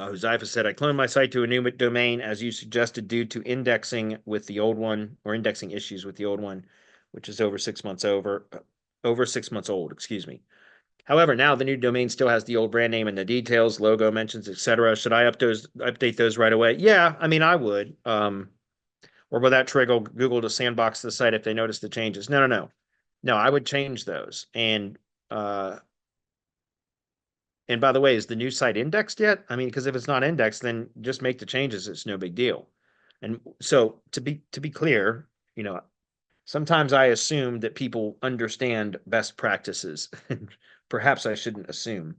Huzaifa said, I cloned my site to a new domain as you suggested due to indexing with the old one or indexing issues with the old one, which is over 6 months over 6 months old, excuse me. However, now the new domain still has the old brand name and the details, logo mentions, etc. Should I update those right away? Yeah, I mean, I would. Or will that trigger Google to sandbox the site if they notice the changes? No, no, no. No, I would change those. And by the way, is the new site indexed yet? I mean, because if it's not indexed, then just make the changes. It's no big deal. And so to be clear, sometimes I assume that people understand best practices. Perhaps I shouldn't assume.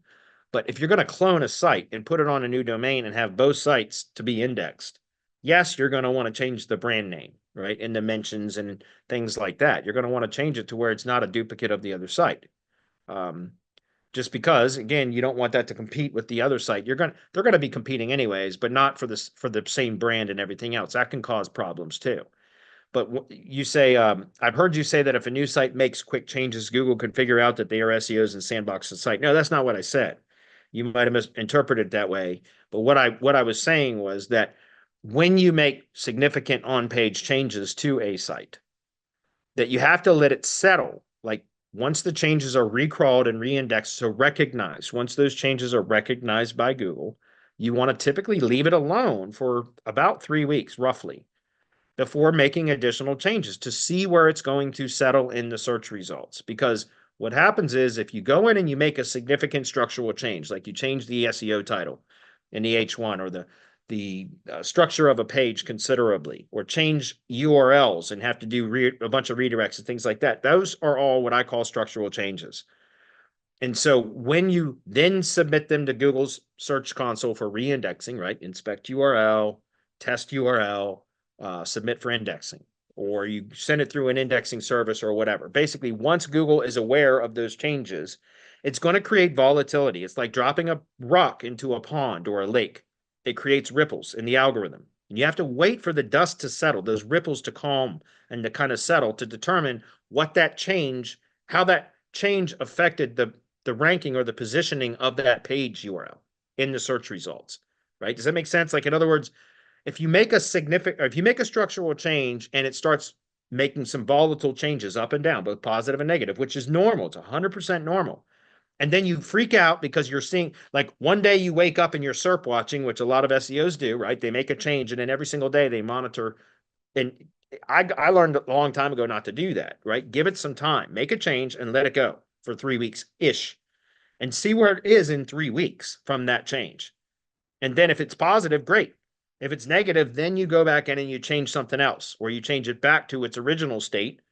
But if you're going to clone a site and put it on a new domain and have both sites to be indexed, yes, you're going to want to change the brand name, right? And the mentions and things like that. You're going to want to change it to where it's not a duplicate of the other site. Just because, again, you don't want that to compete with the other site. They're going to be competing anyways, but not for the same brand and everything else. That can cause problems too. But you say, I've heard you say that if a new site makes quick changes, Google can figure out that they are SEOs and sandbox the site. No, that's not what I said. You might have misinterpreted it that way. But what I was saying was that when you make significant on-page changes to a site, that you have to let it settle. Like once the changes are recrawled and reindexed, so recognized, once those changes are recognized by Google, you want to typically leave it alone for about 3 weeks, roughly, before making additional changes to see where it's going to settle in the search results. Because what happens is if you go in and you make a significant structural change, like you change the SEO title in the H1 or the structure of a page considerably, or change URLs and have to do a bunch of redirects and things like that, those are all what I call structural changes. And so when you then submit them to Google's Search Console for reindexing, right? Inspect URL, test URL, submit for indexing, or you send it through an indexing service or whatever. Basically, once Google is aware of those changes, it's going to create volatility. It's like dropping a rock into a pond or a lake. It creates ripples in the algorithm. And you have to wait for the dust to settle, those ripples to calm and to kind of settle to determine how that change affected the ranking or the positioning of that page URL in the search results, right? Does that make sense? Like, in other words, if you make a structural change and it starts making some volatile changes up and down, both positive and negative, which is normal, it's 100% normal. And then you freak out because you're seeing, like, one day you wake up and you're SERP watching, which a lot of SEOs do, right? They make a change and then every single day they monitor. And I learned a long time ago not to do that, right? Give it some time, make a change and let it go for 3 weeks-ish and see where it is in 3 weeks from that change. And then if it's positive, great. If it's negative, then you go back in and you change something else, or you change it back to its original state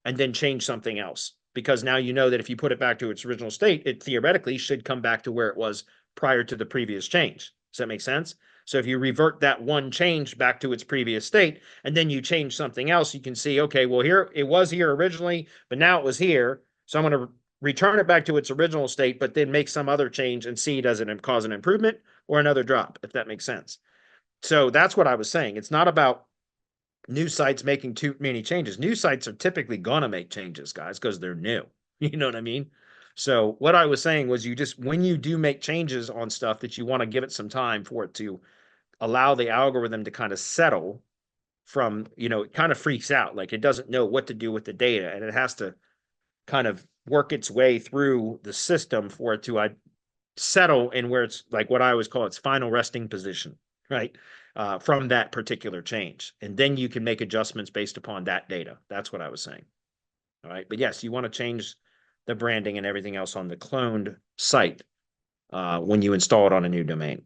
and then change something else. Because now you know that if you put it back to its original state, it theoretically should come back to where it was prior to the previous change. Does that make sense? So if you revert that one change back to its previous state, and then you change something else, you can see, okay, well, here it was here originally, but now it was here. So I'm going to return it back to its original state, but then make some other change and see, does it cause an improvement or another drop, if that makes sense. So that's what I was saying. It's not about new sites making too many changes. New sites are typically going to make changes, guys, because they're new. You know what I mean? So what I was saying was when you do make changes on stuff, that you want to give it some time for it to allow the algorithm to kind of settle from, it kind of freaks out. Like it doesn't know what to do with the data, and it has to kind of work its way through the system for it to settle in where it's like what I always call its final resting position, right? From that particular change. And then you can make adjustments based upon that data. That's what I was saying. All right. But yes, you want to change the branding and everything else on the cloned site when you install it on a new domain.